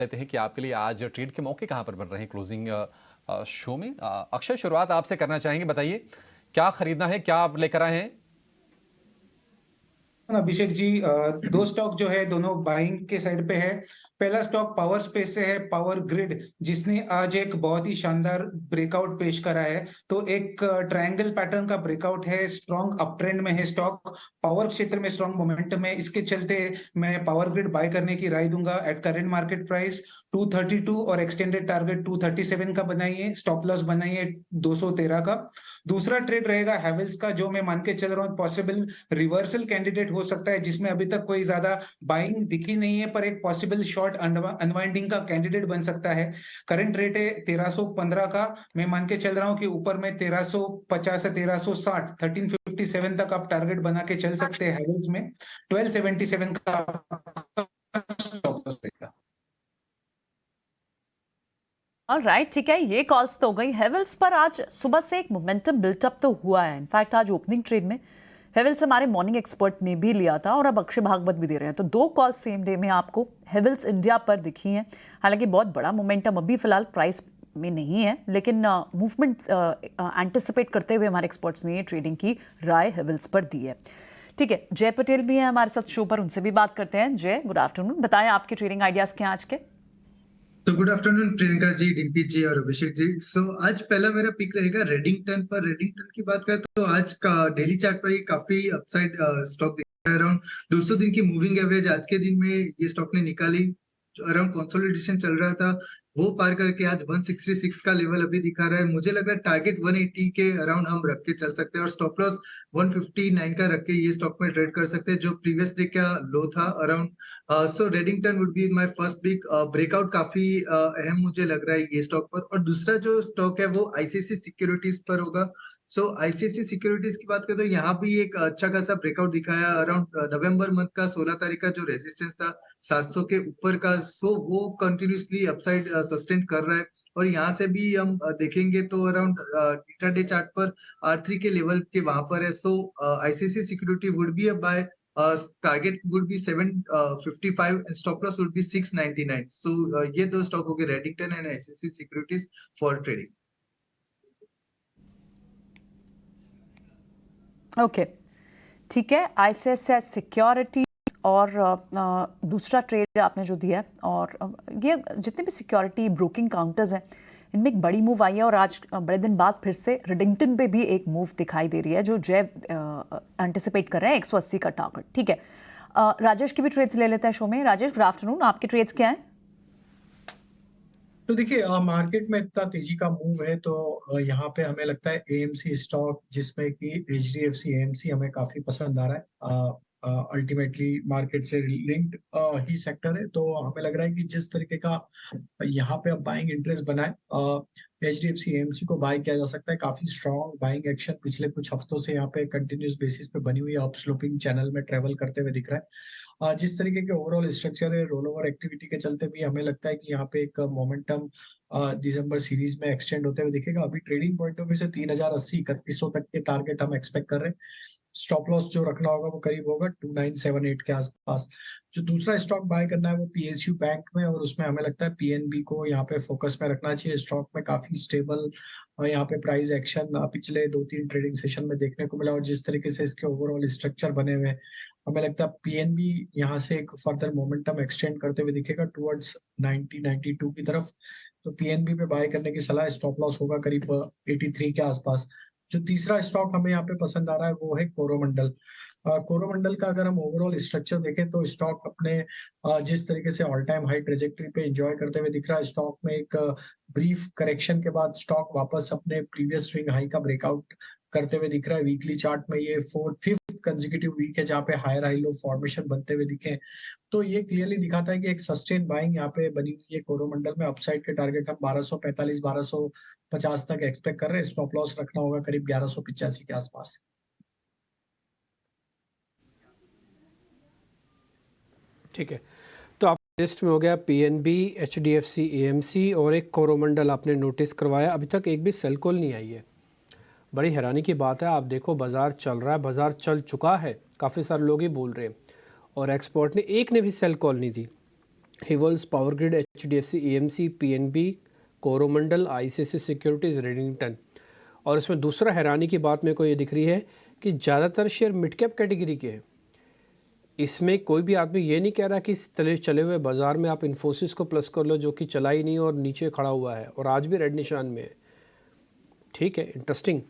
लेते हैं कि आपके लिए आज ट्रेड के मौके कहां पर बन रहे हैं क्लोजिंग शो में। अक्षय, शुरुआत आपसे करना चाहेंगे, बताइए क्या खरीदना है, क्या आप लेकर आए हैं? अभिषेक जी, दो स्टॉक जो है दोनों बाइंग के साइड पे है। पहला स्टॉक पावर स्पेस से है, पावर ग्रिड, जिसने आज एक बहुत ही शानदार ब्रेकआउट पेश करा है। तो एक ट्रायंगल पैटर्न का ब्रेकआउट है, स्ट्रॉन्ग अप ट्रेंड में है स्टॉक, पावर क्षेत्र में स्ट्रॉन्ग मोमेंटम है। इसके चलते मैं पावर ग्रिड बाय करने की राय दूंगा एट करेंट मार्केट प्राइस 232 और एक्सटेंडेड टारगेट 237 का बनाइए, स्टॉप लॉस बनाइए 213 का। दूसरा ट्रेड रहेगा हैवेल्स का, जो मैं मान के चल रहा हूँ पॉसिबल रिवर्सल कैंडिडेट हो सकता है, जिसमें अभी तक कोई ज्यादा बाइंग दिखी नहीं है, पर एक पॉसिबल शॉर्ट अनवाइंडिंग का कैंडिडेट बन सकता है। करंट रेट है 1315 का, मैं मान के चल रहा हूँ कि ऊपर में 1350 से 1360 1357 तक आप टारगेट बना के चल सकते हैं हैवेल्स में। 1277 का स्टॉप लॉस रहेगा। राइट, ठीक है, ये कॉल्स तो हो गई। हेवल्स पर आज सुबह से एक मोमेंटम बिल्टअप तो हुआ है। इनफैक्ट आज ओपनिंग ट्रेड में हेवल्स हमारे मॉर्निंग एक्सपर्ट ने भी लिया था और अब अक्षय भागवत भी दे रहे हैं, तो दो कॉल सेम डे में आपको हेवल्स इंडिया पर दिखी हैं। हालांकि बहुत बड़ा मोमेंटम अभी फिलहाल प्राइस में नहीं है, लेकिन मूवमेंट एंटिसिपेट करते हुए हमारे एक्सपर्ट्स ने ये ट्रेडिंग की राय हेवल्स पर दी है। ठीक है, जय पटेल भी हैं हमारे साथ शो पर, उनसे भी बात करते हैं। जय, गुड आफ्टरनून, बताएं आपके ट्रेडिंग आइडियाज क्या हैं आज के? तो गुड आफ्टरनून प्रियंका जी, डिम्पी जी और अभिषेक जी। आज पहला मेरा पिक रहेगा रेडिंगटन पर। रेडिंगटन की बात करें तो आज का डेली चार्ट पर ये काफी अपसाइड स्टॉक दिख रहा है। अराउंड 200 दिन की मूविंग एवरेज आज के दिन में ये स्टॉक ने निकाली। जो अराउंड कंसोलिडेशन चल रहा था वो पार करके आज 166 का लेवल अभी दिखा रहा है। मुझे लग रहा है टारगेट 180 के अराउंड हम रख के चल सकते हैं और स्टॉप लॉस 159 का रख के ये स्टॉक में ट्रेड कर सकते हैं, जो प्रीवियस डे का लो था around. So Redington would be my first pick. Breakout काफी अहम मुझे लग रहा है ये स्टॉक पर। और दूसरा जो स्टॉक है वो आईसीआईसीआई सिक्योरिटीज पर होगा। आईसीआईसीआई सिक्योरिटीज की बात करें तो यहाँ भी एक अच्छा खासा ब्रेकआउट दिखाया अराउंड नवंबर मंथ का 16 तारीख का जो रेजिस्टेंस था 700 के ऊपर का, वो कंटिन्यूसली अपसाइड सस्टेन कर रहा है। और यहाँ से भी हम देखेंगे तो अराउंड इंट्राडे चार्ट पर R3 के लेवल के वहां पर है। ICICI security would be a buy. Target would be 755 and stop loss would be 699। ये दो स्टॉक हो गए, Redington and ICICI securities for trading. Okay, ठीक है, आईसीआईसीआई सिक्योरिटी और दूसरा ट्रेड आपने जो दिया है, और ये जितने भी सिक्योरिटी ब्रोकिंग काउंटर्स हैं इनमें एक बड़ी मूव आई है और आज बड़े दिन बाद फिर से रिडिंगटन पे भी एक मूव दिखाई दे रही है, जो जय एंटिसिपेट कर रहे हैं 180 का टारगेट। ठीक है, राजेश की भी ट्रेड्स ले लेते हैं शो में। राजेश, गुड आफ्टरनून, आपके ट्रेड्स क्या हैं? तो देखिए, मार्केट में इतना तेजी का मूव है तो यहाँ पे हमें लगता है एएमसी स्टॉक, जिसमें कि एचडीएफसी एएमसी हमें काफी पसंद आ रहा है। अल्टीमेटली मार्केट से लिंक्ड ही सेक्टर है, तो हमें लग रहा है कि जिस तरीके का यहाँ पे अब बाइंग इंटरेस्ट बना है, एचडीएफसी एएमसी को बाय किया जा सकता है। काफी स्ट्रॉन्ग बाइंग एक्शन पिछले कुछ हफ्तों से यहाँ पे कंटिन्यूस बेसिस पे बनी हुई अप स्लोपिंग चैनल में ट्रेवल करते हुए दिख रहा है। जिस तरीके के ओवरऑल स्ट्रक्चर है, रोल ओवर एक्टिविटी के चलते भी हमें लगता है कि यहाँ पे एक मोमेंटम दिसंबर सीरीज में एक्सटेंड होते हुए दिखेगा। अभी ट्रेडिंग पॉइंट ऑफ व्यू से 3080 3100 तक के टारगेट हम एक्सपेक्ट कर रहे हैं। स्टॉप लॉस जो रखना होगा वो करीब होगा 2978 के आसपास। जो दूसरा स्टॉक बाय करना है वो पीएसयू बैंक में, और उसमें हमें लगता है पीएनबी को यहाँ पे फोकस में रखना चाहिए। स्टॉक में काफी स्टेबल यहाँ पे प्राइस एक्शन पिछले 2-3 ट्रेडिंग सेशन में देखने को मिला, और जिस तरीके से इसके ओवरऑल स्ट्रक्चर बने हुए हैं, हमें लगता है पीएनबी यहाँ से एक फर्दर मोमेंटम एक्सटेंड करते हुए दिखेगा टुवर्ड्स 90-92 की तरफ। तो पीएनबी पे बाय करने की सलाह। स्टॉप लॉस होगा करीब 83 के आसपास। जो तीसरा स्टॉक हमें यहाँ पे पसंद आ रहा है वो है कोरोमंडल। कोरोमंडल का अगर हम ओवरऑल स्ट्रक्चर देखें तो स्टॉक अपने जिस तरीके से ऑल टाइम हाई ट्रेजेक्टरी पे एंजॉय करते हुए दिख रहा है, स्टॉक में एक ब्रीफ करेक्शन के बाद स्टॉक वापस अपने प्रीवियस स्विंग हाई का ब्रेकआउट करते हुए दिख रहा है। वीकली चार्ट में ये फिफ्थ कंसेक्यूटिव वीक है जहाँ पे हायर हाई लो फॉर्मेशन बनते हुए दिखे। तो ये क्लियरली दिखाता है कि एक सस्टेन बाइंग यहाँ पे बनी हुई है कोरोमंडल में। अपसाइड के टारगेट हम 1245 1250 तक एक्सपेक्ट कर रहे हैं। स्टॉप लॉस रखना होगा करीब 1185 के आसपास। ठीक है, तो आप लिस्ट में हो गया पीएनबी, एचडीएफसी एएमसी और एक कोरोमंडल आपने नोटिस करवाया। अभी तक एक भी सेल कॉल नहीं आई है, बड़ी हैरानी की बात है। आप देखो बाज़ार चल रहा है, बाज़ार चल चुका है, काफ़ी सारे लोग ही बोल रहे हैं, और एक्सपर्ट ने एक ने भी सेल कॉल नहीं दी। Havells, power grid, HDFC EMC, PNB, Coromandel, ICICI securities, Redington. और इसमें दूसरा हैरानी की बात मेरे को ये दिख रही है कि ज़्यादातर शेयर मिड कैप कैटेगरी के हैं। इसमें कोई भी आदमी ये नहीं कह रहा कि इस तले चले हुए बाजार में आप इन्फोसिस को प्लस कर लो, जो कि चला ही नहीं और नीचे खड़ा हुआ है और आज भी रेड निशान में है। ठीक है, इंटरेस्टिंग।